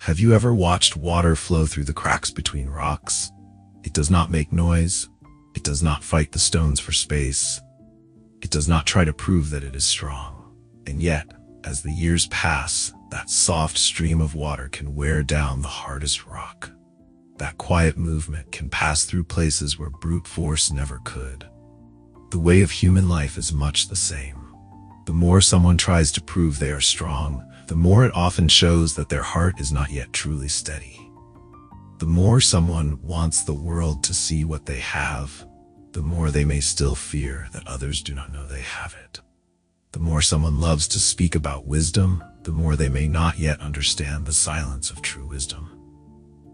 Have you ever watched water flow through the cracks between rocks? It does not make noise. It does not fight the stones for space. It does not try to prove that it is strong. And yet, as the years pass, that soft stream of water can wear down the hardest rock. That quiet movement can pass through places where brute force never could. The way of human life is much the same. The more someone tries to prove they are strong, the more it often shows that their heart is not yet truly steady. The more someone wants the world to see what they have, the more they may still fear that others do not know they have it. The more someone loves to speak about wisdom, the more they may not yet understand the silence of true wisdom.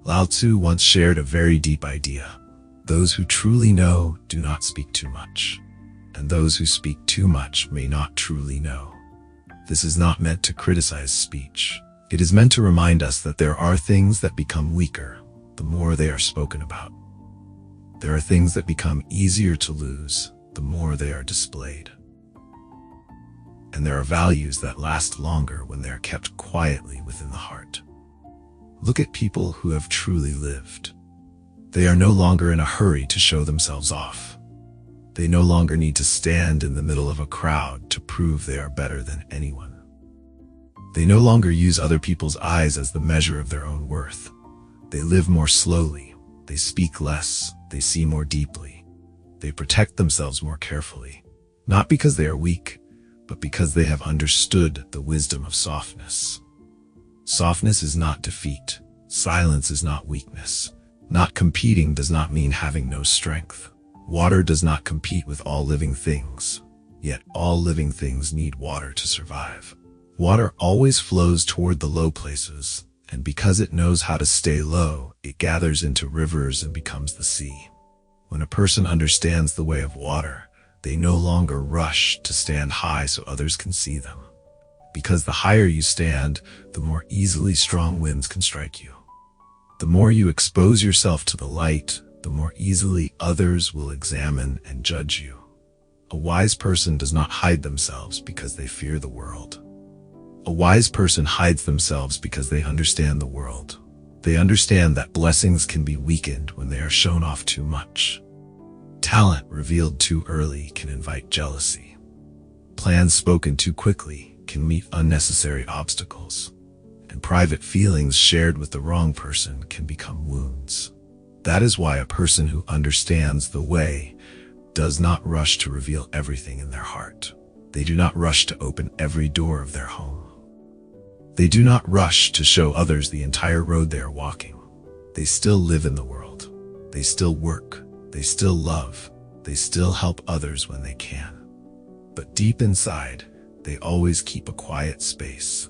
Lao Tzu once shared a very deep idea. Those who truly know do not speak too much, and those who speak too much may not truly know. This is not meant to criticize speech. It is meant to remind us that there are things that become weaker the more they are spoken about. There are things that become easier to lose the more they are displayed. And there are values that last longer when they are kept quietly within the heart. Look at people who have truly lived. They are no longer in a hurry to show themselves off. They no longer need to stand in the middle of a crowd to prove they are better than anyone. They no longer use other people's eyes as the measure of their own worth. They live more slowly. They speak less. They see more deeply. They protect themselves more carefully, not because they are weak, but because they have understood the wisdom of softness. Softness is not defeat. Silence is not weakness. Not competing does not mean having no strength. Water does not compete with all living things, yet all living things need water to survive. Water always flows toward the low places, and because it knows how to stay low, it gathers into rivers and becomes the sea. When a person understands the way of water, they no longer rush to stand high so others can see them. Because the higher you stand, the more easily strong winds can strike you. The more you expose yourself to the light, the more easily others will examine and judge you. A wise person does not hide themselves because they fear the world. A wise person hides themselves because they understand the world. They understand that blessings can be weakened when they are shown off too much. Talent revealed too early can invite jealousy. Plans spoken too quickly can meet unnecessary obstacles. And private feelings shared with the wrong person can become wounds. That is why a person who understands the way does not rush to reveal everything in their heart. They do not rush to open every door of their home. They do not rush to show others the entire road they are walking. They still live in the world. They still work. They still love. They still help others when they can. But deep inside, they always keep a quiet space.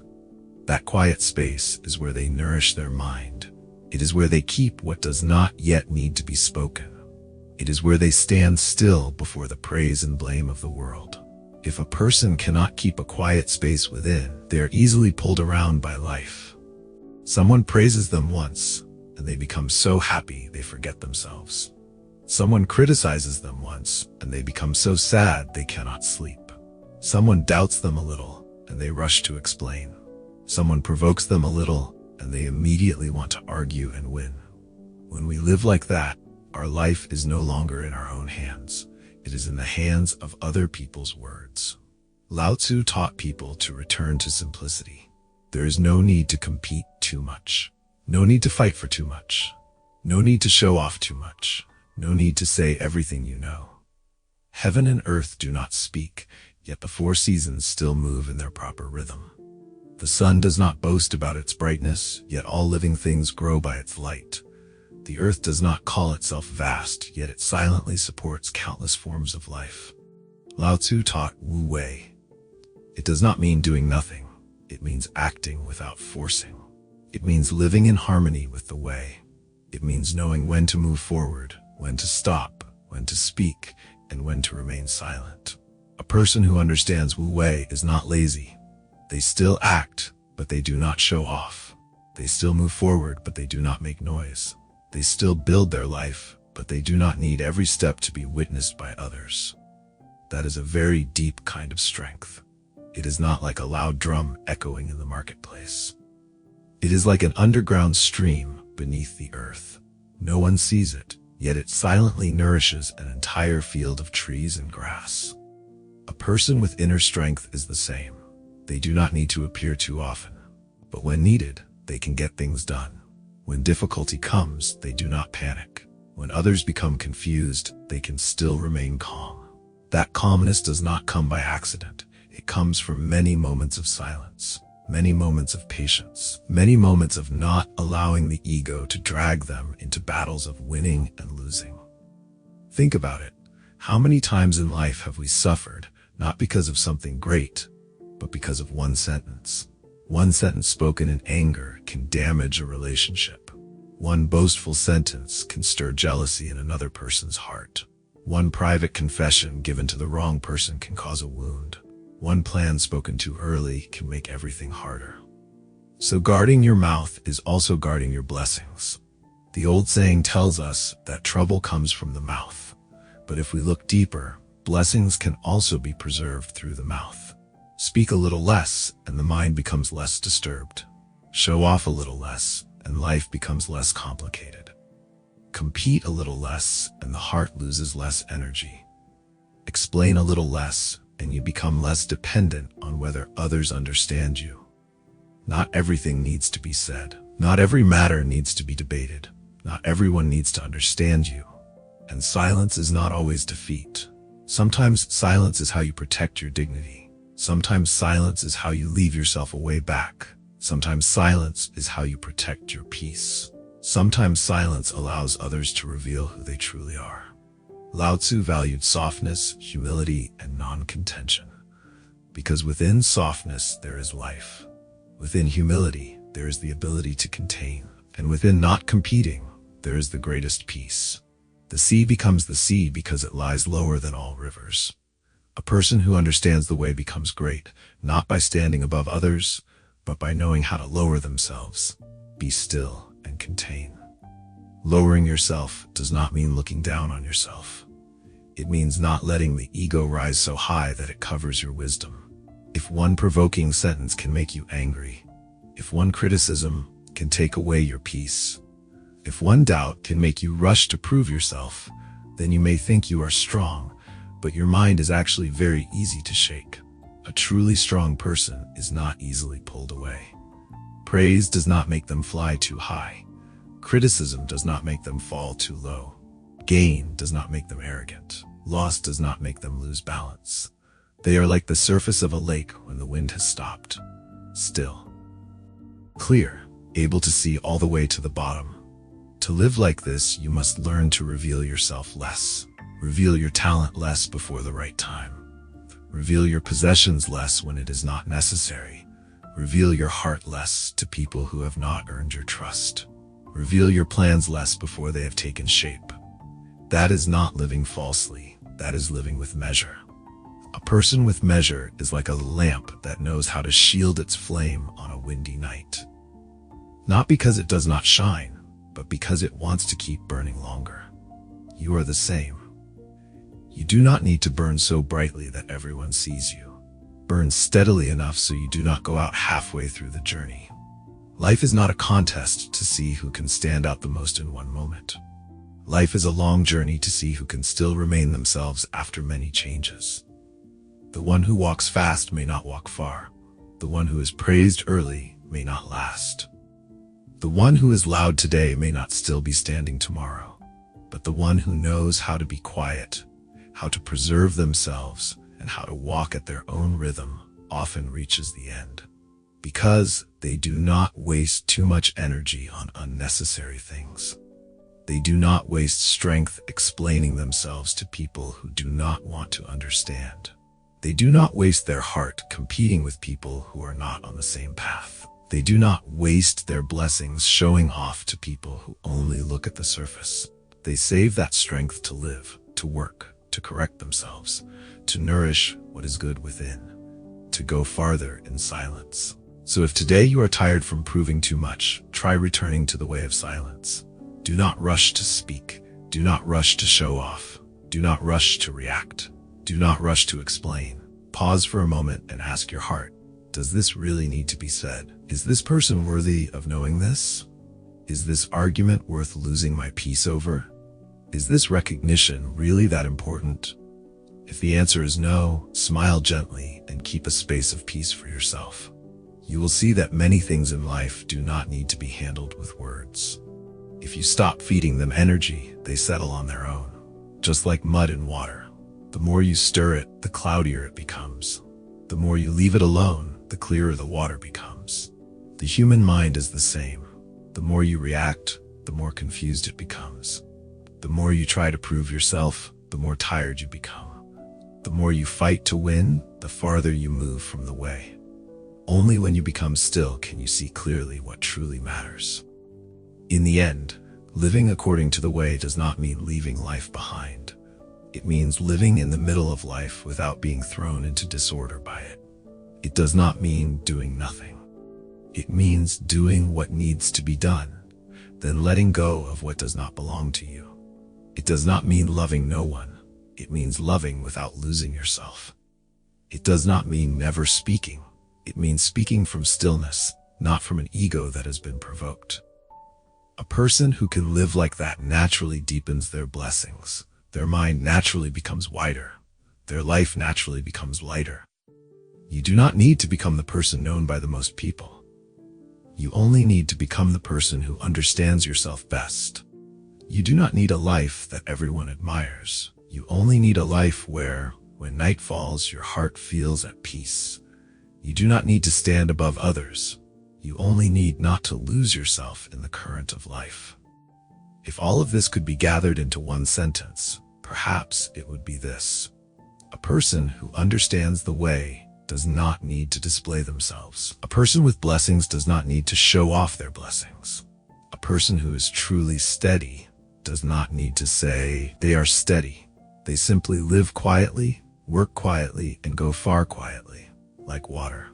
That quiet space is where they nourish their mind. It is where they keep what does not yet need to be spoken. It is where they stand still before the praise and blame of the world. If a person cannot keep a quiet space within, they are easily pulled around by life. Someone praises them once, and they become so happy they forget themselves. Someone criticizes them once, and they become so sad they cannot sleep. Someone doubts them a little, and they rush to explain. Someone provokes them a little, and they immediately want to argue and win. When we live like that, our life is no longer in our own hands. It is in the hands of other people's words. Lao Tzu taught people to return to simplicity. There is no need to compete too much. No need to fight for too much. No need to show off too much. No need to say everything you know. Heaven and earth do not speak, yet the four seasons still move in their proper rhythm. The sun does not boast about its brightness, yet all living things grow by its light. The earth does not call itself vast, yet it silently supports countless forms of life. Lao Tzu taught Wu Wei. It does not mean doing nothing. It means acting without forcing. It means living in harmony with the way. It means knowing when to move forward, when to stop, when to speak, and when to remain silent. A person who understands Wu Wei is not lazy. They still act, but they do not show off. They still move forward, but they do not make noise. They still build their life, but they do not need every step to be witnessed by others. That is a very deep kind of strength. It is not like a loud drum echoing in the marketplace. It is like an underground stream beneath the earth. No one sees it, yet it silently nourishes an entire field of trees and grass. A person with inner strength is the same. They do not need to appear too often, but when needed, they can get things done. When difficulty comes, they do not panic. When others become confused, they can still remain calm. That calmness does not come by accident. It comes from many moments of silence, many moments of patience, many moments of not allowing the ego to drag them into battles of winning and losing. Think about it. How many times in life have we suffered, not because of something great, but because of one sentence? One sentence spoken in anger can damage a relationship. One boastful sentence can stir jealousy in another person's heart. One private confession given to the wrong person can cause a wound. One plan spoken too early can make everything harder. So guarding your mouth is also guarding your blessings. The old saying tells us that trouble comes from the mouth. But if we look deeper, blessings can also be preserved through the mouth. Speak a little less, and the mind becomes less disturbed. Show off a little less, and life becomes less complicated. Compete a little less, and the heart loses less energy. Explain a little less, and you become less dependent on whether others understand you. Not everything needs to be said. Not every matter needs to be debated. Not everyone needs to understand you. And silence is not always defeat. Sometimes silence is how you protect your dignity. Sometimes silence is how you leave yourself a way back. Sometimes silence is how you protect your peace. Sometimes silence allows others to reveal who they truly are. Lao Tzu valued softness, humility, and non-contention. Because within softness there is life. Within humility there is the ability to contain. And within not competing there is the greatest peace. The sea becomes the sea because it lies lower than all rivers. A person who understands the way becomes great, not by standing above others, but by knowing how to lower themselves. Be still and contain. Lowering yourself does not mean looking down on yourself. It means not letting the ego rise so high that it covers your wisdom. If one provoking sentence can make you angry, if one criticism can take away your peace, if one doubt can make you rush to prove yourself, then you may think you are strong, but your mind is actually very easy to shake. A truly strong person is not easily pulled away. Praise does not make them fly too high. Criticism does not make them fall too low. Gain does not make them arrogant. Loss does not make them lose balance. They are like the surface of a lake when the wind has stopped. Still. Clear, able to see all the way to the bottom. To live like this, you must learn to reveal yourself less. Reveal your talent less before the right time. Reveal your possessions less when it is not necessary. Reveal your heart less to people who have not earned your trust. Reveal your plans less before they have taken shape. That is not living falsely. That is living with measure. A person with measure is like a lamp that knows how to shield its flame on a windy night. Not because it does not shine, but because it wants to keep burning longer. You are the same. You do not need to burn so brightly that everyone sees you. Burn steadily enough so you do not go out halfway through the journey. Life is not a contest to see who can stand out the most in one moment. Life is a long journey to see who can still remain themselves after many changes. The one who walks fast may not walk far. The one who is praised early may not last. The one who is loud today may not still be standing tomorrow. But the one who knows how to be quiet, how to preserve themselves, and how to walk at their own rhythm often reaches the end. Because they do not waste too much energy on unnecessary things. They do not waste strength explaining themselves to people who do not want to understand. They do not waste their heart competing with people who are not on the same path. They do not waste their blessings showing off to people who only look at the surface. They save that strength to live, to work, to correct themselves, to nourish what is good within, to go farther in silence. So if today you are tired from proving too much, try returning to the way of silence. Do not rush to speak. Do not rush to show off. Do not rush to react. Do not rush to explain. Pause for a moment and ask your heart, Does this really need to be said? Is this person worthy of knowing this? Is this argument worth losing my peace over? Is this recognition really that important? If the answer is no, smile gently and keep a space of peace for yourself. You will see that many things in life do not need to be handled with words. If you stop feeding them energy, they settle on their own. Just like mud in water. The more you stir it, the cloudier it becomes. The more you leave it alone, the clearer the water becomes. The human mind is the same. The more you react, the more confused it becomes. The more you try to prove yourself, the more tired you become. The more you fight to win, the farther you move from the way. Only when you become still can you see clearly what truly matters. In the end, living according to the way does not mean leaving life behind. It means living in the middle of life without being thrown into disorder by it. It does not mean doing nothing. It means doing what needs to be done, then letting go of what does not belong to you. It does not mean loving no one. It means loving without losing yourself. It does not mean never speaking. It means speaking from stillness, not from an ego that has been provoked. A person who can live like that naturally deepens their blessings. Their mind naturally becomes wider. Their life naturally becomes lighter. You do not need to become the person known by the most people. You only need to become the person who understands yourself best. You do not need a life that everyone admires. You only need a life where, when night falls, your heart feels at peace. You do not need to stand above others. You only need not to lose yourself in the current of life. If all of this could be gathered into one sentence, perhaps it would be this. A person who understands the way does not need to display themselves. A person with blessings does not need to show off their blessings. A person who is truly steady does not need to say they are steady. They simply live quietly, work quietly, and go far quietly, like water.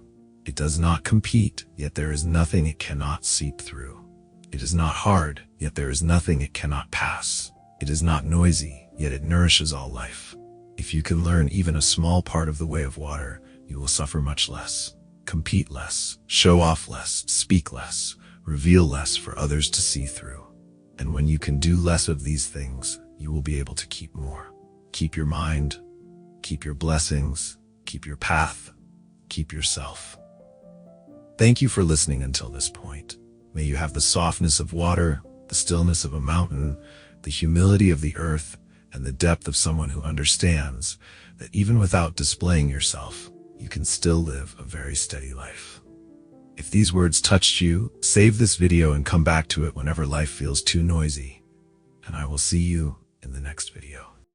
It does not compete, yet there is nothing it cannot seep through. It is not hard, yet there is nothing it cannot pass. It is not noisy, yet it nourishes all life. If you can learn even a small part of the way of water, you will suffer much less, compete less, show off less, speak less, reveal less for others to see through. And when you can do less of these things, you will be able to keep more. Keep your mind, keep your blessings, keep your path, keep yourself. Thank you for listening until this point. May you have the softness of water, the stillness of a mountain, the humility of the earth, and the depth of someone who understands that even without displaying yourself, you can still live a very steady life. If these words touched you, save this video and come back to it whenever life feels too noisy. And I will see you in the next video.